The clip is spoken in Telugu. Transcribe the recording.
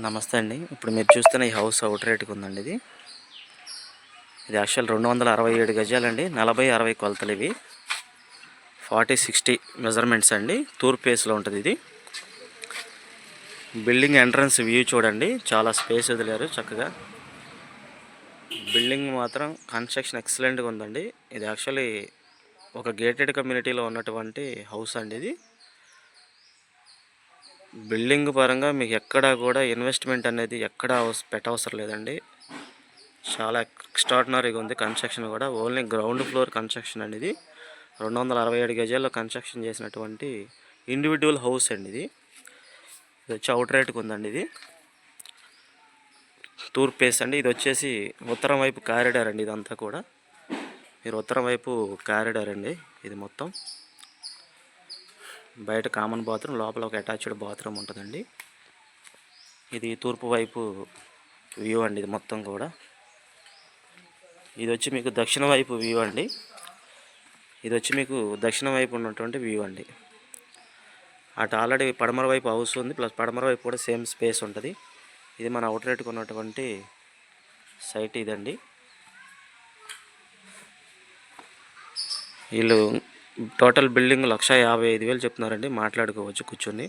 నమస్తే అండి. ఇప్పుడు మీరు చూస్తున్న ఈ హౌస్ అవుట్ రేట్‌కి ఉందండి ఇది. ఇది యాక్చువల్ 267 గజాలండి. 40, 60 కొలతలు ఇవి. 40, 60 మెజర్మెంట్స్ అండి. తూర్పు ఫేస్‌లో ఉంటది ఇది. బిల్డింగ్ ఎంట్రన్స్ వ్యూ చూడండి. చాలా స్పేస్ వదిలారు చక్కగా. బిల్డింగ్ మాత్రం కన్‌స్ట్రక్షన్ ఎక్సలెంట్‌గా ఉందండి. ఇది యాక్చువల్లీ ఒక గేటెడ్ కమ్యూనిటీలో ఉన్నటువంటి హౌస్ అండి ఇది. బిల్డింగ్ పరంగా మీకు ఎక్కడా కూడా ఇన్వెస్ట్మెంట్ అనేది ఎక్కడా పెట్టవసరం లేదండి. చాలా ఎక్స్ట్రాడినరీగా ఉంది కన్స్ట్రక్షన్ కూడా. ఓన్లీ గ్రౌండ్ ఫ్లోర్ కన్స్ట్రక్షన్ అండి ఇది. 267 గజాల్లో కన్స్ట్రక్షన్ చేసినటువంటి ఇండివిజువల్ హౌస్ అండి ఇది. ఇది వచ్చి అవుట్ రేట్కి ఉందండి ఇది. తూర్పు ఫేస్ అండి. ఇది వచ్చేసి ఉత్తరం వైపు కారిడార్ అండి. ఇదంతా కూడా మీరు ఉత్తరం వైపు కారిడార్ అండి ఇది మొత్తం. బయట కామన్ బాత్రూమ్, లోపల ఒక అటాచ్డ్ బాత్రూమ్ ఉంటుందండి. ఇది తూర్పు వైపు వ్యూ అండి ఇది మొత్తం కూడా. ఇది వచ్చి మీకు దక్షిణ వైపు వ్యూ అండి. ఇది వచ్చి మీకు దక్షిణ వైపు ఉన్నటువంటి వ్యూ అండి. అటు ఆల్రెడీ పడమర వైపు హౌస్ ఉంది, ప్లస్ పడమర వైపు కూడా సేమ్ స్పేస్ ఉంటుంది. ఇది మన అవుట్ రేట్కి ఉన్నటువంటి సైట్ ఇదండి. వీళ్ళు టోటల్ బిల్డింగ్ 1,55,000 చెప్తున్నారండి. మాట్లాడుకోవచ్చు కూర్చొని.